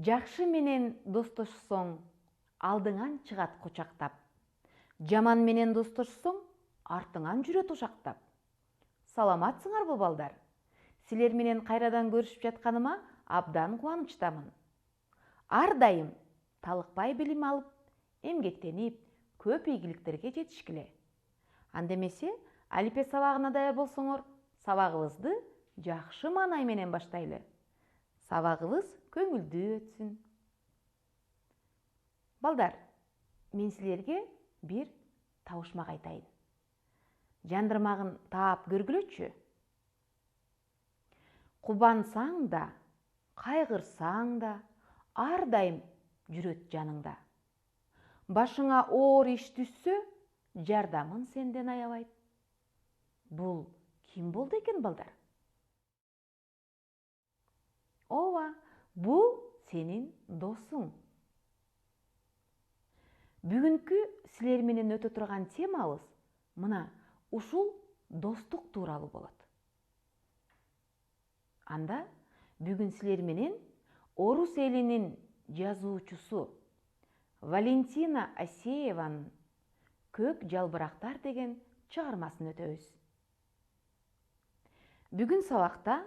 Жакшы менен достошсоң, алдыңан чыгат кучактап. Жаман менен достошсоң, артыңан жүрөт ушактап. Саламатсыңарбы балдар? Силер менен кайрадан көрүшүп жатканыма абдан кубанычтамын. Ар дайым талыкпай билим алып, эмгектенип, көп ийгиликтерге жетишкиле. Анда эмесе, алифбе сабагына даяр болсоңор, сабагыбызды жакшы маанай менен баштайлы. Сабагыбыз көңүлдүү өтсүн. Балдар, мен силерге бир табышмак айтайын. Жандырмагын таап көргүлөчү. Кубансаң да, кайгырсаң да, ар дайым жүрөт жаныңда. Башыңа оор иш түшсө, жардамын сенден аябайт. Бул ким болду экен, балдар? Ооба, бул сенин досуң. Бүгүнкү силер менен өтө турган темабыз мына ушул достук тууралуу болот. Анда бүгүн силер менен орус элинин жазуучусу Валентина Асееванын «Көк жалбырактар» деген чыгармасын өтөбүз. Бүгүн сабакта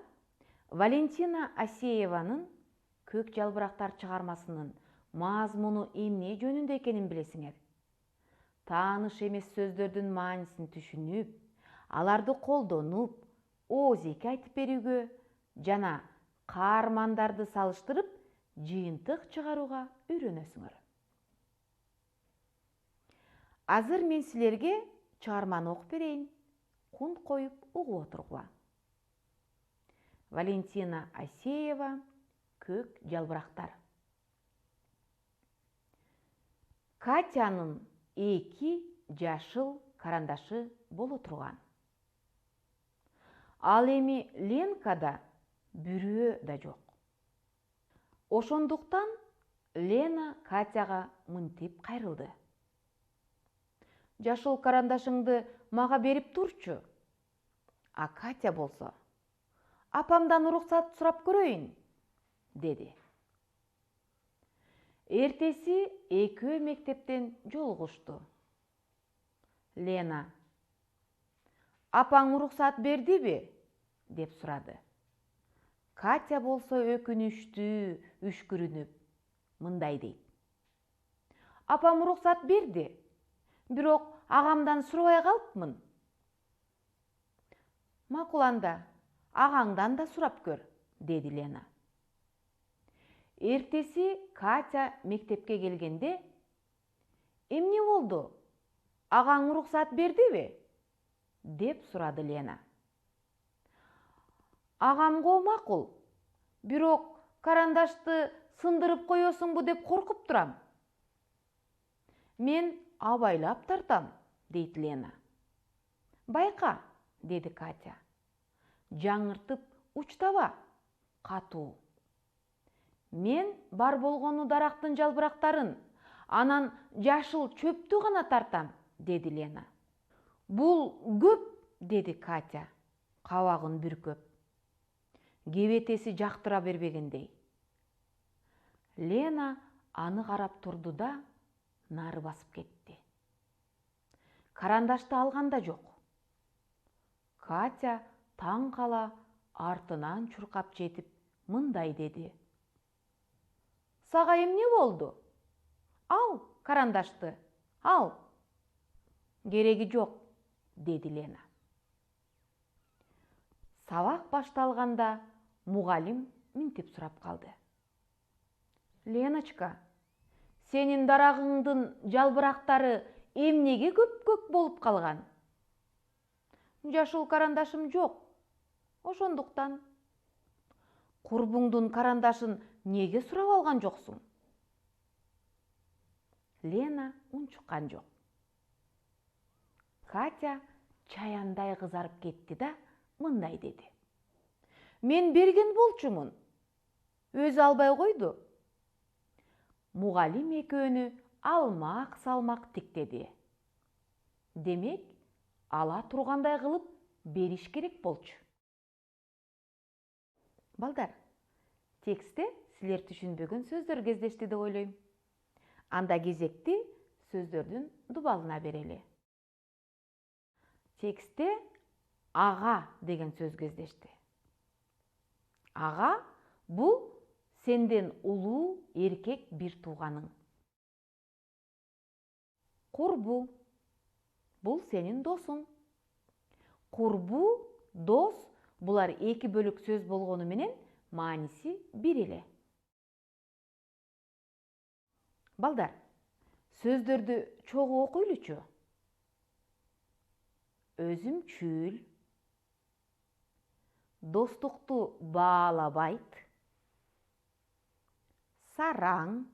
Валентина Асееванын «Көк жалбырактар» чыгармасынын мазмуну эмне жөнүндө экенин билесиңер. Тааныш эмес сөздөрдүн маанисин түшүнүп, аларды колдонуп, ооз эки айтып берүүгө жана каармандарды салыштырып, жыйынтык чыгарууга үйрөнөсүңөр. Азыр мен силерге чыгарманы окуп берейин. Кунт коюп угуп отургула. Валентина Асеева «Көк жалбырактар». Катянын 2 жашыл карандашы боло турган. Ал эми Ленкада бирөө да жок. Ошондуктан Лена Катяга мынтип кайрылды. Жашыл карандашыңды мага берип турчу. А Катя болсо, апамдан уруксат сурап көрөйүн, деди. Эртеси экөө мектептен жолугушту. Лена: «Апаң уруксат бердиби?» деп сурады. Катя болсо өкүнүштүү, үшкүрүнүп, мындай дейт. «Апам уруксат берди, бирок агамдан сурабай калыпмын». «Макул анда, агаңдан да сурап көр», деди Лена. Эртеси Катя мектепке келгенде: «Эмне болду? Агаң уруксат бердиби?» деп сурады Лена. «Агамго макул, бирок карандашты сындырып коесуңбу деп коркуп турам. Мен абайлап тартам», дейт Лена. «Байка», деди Катя. «Жаңыртып учтаба, катуу. Мен бар болгону дарактын жалбырактарын, анан жашыл чөптү гана тартам», деди Лена. «Бул көп», деди Катя, кабагын бүркөп. Кебетеси жактыра бербегендей. Лена аны карап турду да нары басып кетти. Карандашты алган да жок. Катя таң кала артынан чуркап жетип мындай деди: «Сага эмне болду? Ал карандашты, ал». «Кереги жок», деди Лена. Сабак башталганда мугалим мынтип сурап калды: «Леночка, сенин дарагыңдын жалбырактары эмнеге көк болуп калган?» «Жашыл карандашым жок, ошондуктан». «Курбуңдун карандашын неге сурап алган жоксуң?» Лена унчуккан жок. Катя чаяандай кызарып кетти да мындай деди: «Мен берген болчумун, өзү албай койду». Мугалим экөөнү алмак салмак тиктеди. Демек, ала тургандай кылып бериш керек болчу. Балдар, текстте силер түшүнбөгөн сөздөр кездешти деп ойлойм. Анда кезекти сөздөрдүн дубалына берели. Текстте ага деген сөз кездешти. Ага бул сенден улуу эркек бир тууганың. Курбу бул сенин досуң. Курбу, дос булар эки бөлүк сөз болгону менен мааниси бир эле. Балдар, сөздөрдү чогуу окуйлучу. Өзүмчүл, достукту баалабайт, сараң,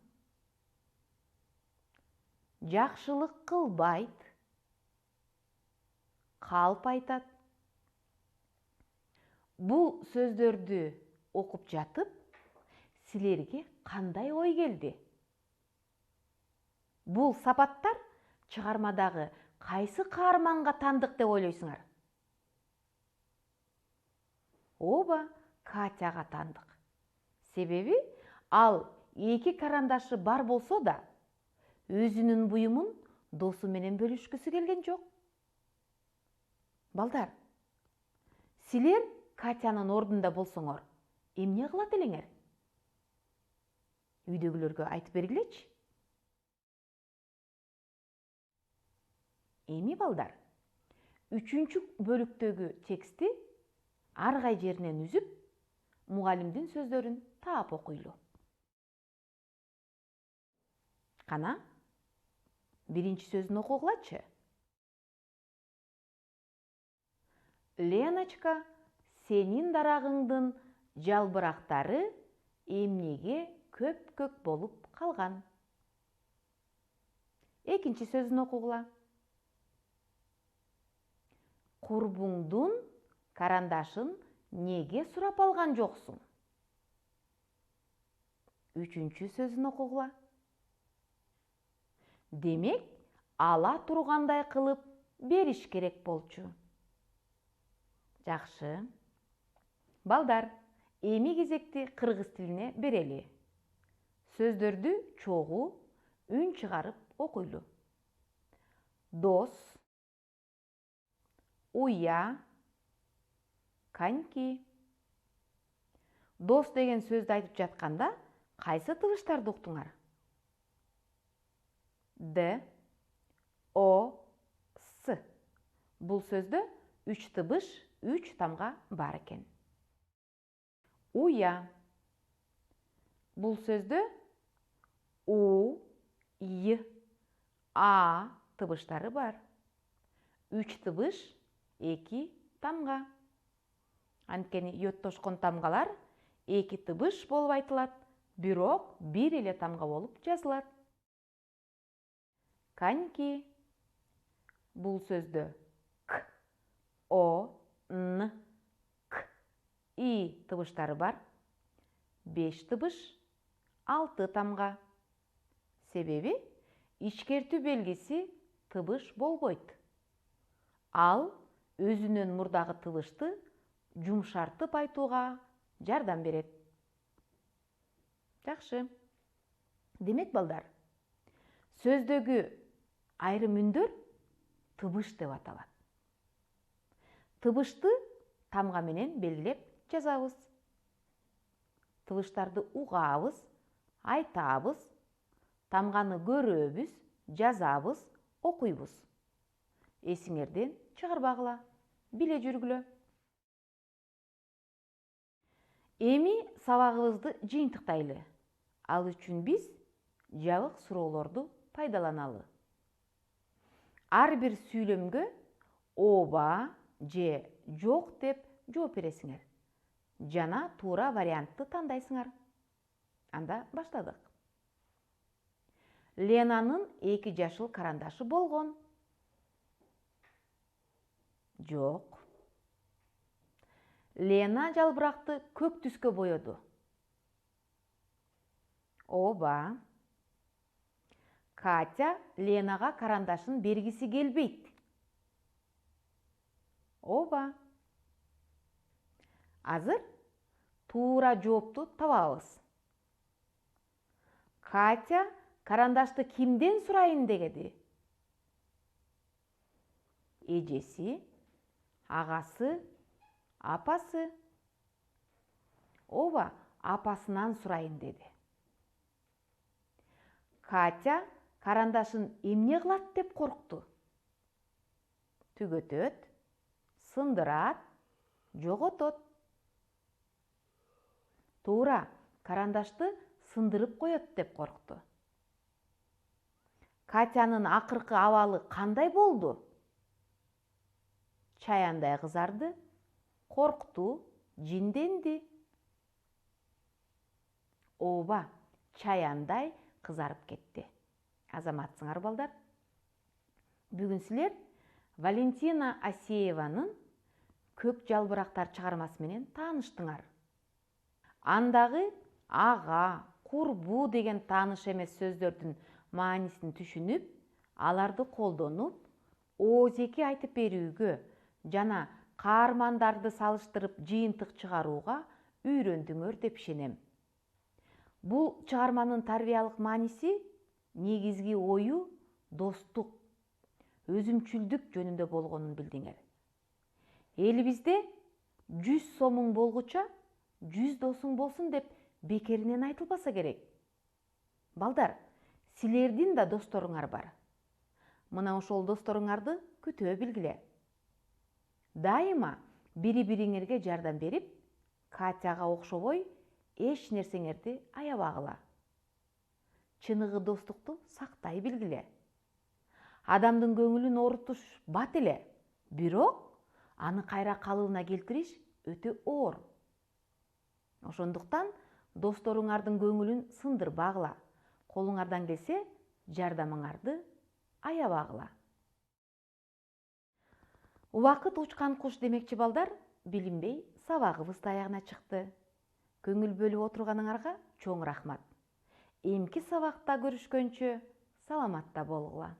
жакшылык кылбайт, калп айтат. Бул сөздөрдү окуп жатып, силерге кандай ой келди? Бул сапаттар чыгармадагы кайсы каарманга тандык деп ойлойсуңар? Ооба, Катяга тандык. Себеби ал эки карандашы бар болсо да, өзүнүн буюмун досу менен бөлүшкүсү келген жок. Балдар, силер Катянын ордунда болсоңор, эмне кылат элеңер? Үйдөгүлөргө айтып бергилечи. Эми балдар, 3-чү бөлүктөгү текстти ар кай жеринен үзүп, мугалимдин сөздөрүн таап окуйлу. Кана, биринчи сөзүн окугулачы. Леночка, сенин дарагыңдын жалбырактары эмнеге көп-көк болуп калган? Экинчи сөзүн окугула. Курбуңдун карандашын неге сурап алган жоксуң? Үчүнчү сөзүн окугула. Демек, ала тургандай кылып бериш керек болчу. Жакшы. Балдар, эми кезекти кыргыз тилине берели. Сөздөрдү чогуу үн чыгарып окуйлу. Дос, уя, коньки. Дос деген сөздү айтып жатканда кайсы тыбыштарды уктуңар? Д, О, С. Бул сөздө 3 тыбыш, 3 тамга бар экен. Уя. Бул сөздө У, И, А тыбыштары бар. 3 тыбыш, 2 тамга. Анткени йоттошкон тамгалар 2 тыбыш болуп айтылат, бирок бир эле тамга болуп жазылат. Коньки. Бул сөздө К, О, Н, К, И тыбыштары бар. 5 тыбыш, 6 тамга. Себеби ичкертүү белгиси тыбыш болбойт. Ал өзүнөн мурдагы тыбышты жумшартып айтууга жардам берет. Жакшы. Демек балдар, сөздөгү айрым үндөр тыбыш деп аталат. Тыбышты тамга менен белгилеп жазабыз. Тыбыштарды угабыз, айтабыз, тамганы көрөбүз, жазабыз, окуйбуз. Эсиңерден чыгарбагыла, биле жүргүлө. Эми сабагыбызды жыйынтыктайлы. Ал үчүн биз жабык суроолорду пайдаланалы. Ар бир сүйлөмгө ооба же жок деп жооп бересиңер. Жана туура вариантты тандайсыңар. Анда баштадык. Ленанын 2 жашыл карандашы болгон. Жок. Лена жалбыракты көк түскө боёду. Ооба. Катя Ленага карандашын бергиси келбейт. Ооба. Азыр туура жоопту табабыз. Катя карандашты кимден сурайын дегеди? Эжеси, агасы, апасы? Ооба, апасынан сурайын деди. Катя карандашын эмне кылат деп коркту? Түгөтөт, сындырат, жоготот. Туура, карандашты сындырып коет деп коркту. Катянын акыркы абалы кандай болду? Чаяандай кызарды, коркту, жинденди. Ооба, чаяандай кызарып кетти. Азаматсыңар балдар. Бүгүн силер Валентина Асееванын Көк жалбырактар чыгармасы менен тааныштыңар. Андагы ага, курбу деген тааныш эмес сөздөрдүн маанисин түшүнүп, аларды колдонуп, оозеки айтып берүүгө жана каармандарды салыштырып жыйынтык чыгарууга үйрөндүңөр деп ишенем. Бул чыгарманын тарбиялык мааниси, негизги ою достук, өзүмчүлдүк жөнүндө болгонун билдиңер. Элибизде 100 сомуң болгуча 100 досуң болсун деп бекеринен айтылбаса керек. Балдар, силердин да досторуңар бар. Мына ошол досторуңарды күтө билгиле. Дайыма бири-бириңерге жардам берип, Катяга окшобой эч нерсеңерди аябагыла. Чыныгы достукту сактай билгиле. Адамдын көңүлүн оорутуш бат эле, бирок аны кайра калыбына келтириш өтө оор. Ошондуктан досторуңардын көңүлүн сындырбагыла. Колуңардан келсе, жардамыңарды аябагыла. Убакыт учкан куш демекчи балдар, билинбей сабагыбыз да аягына чыкты. Көңүл бөлүп отурганыңарга чоң рахмат. Эмки сабакта көрүшкөнчө саламатта болгула.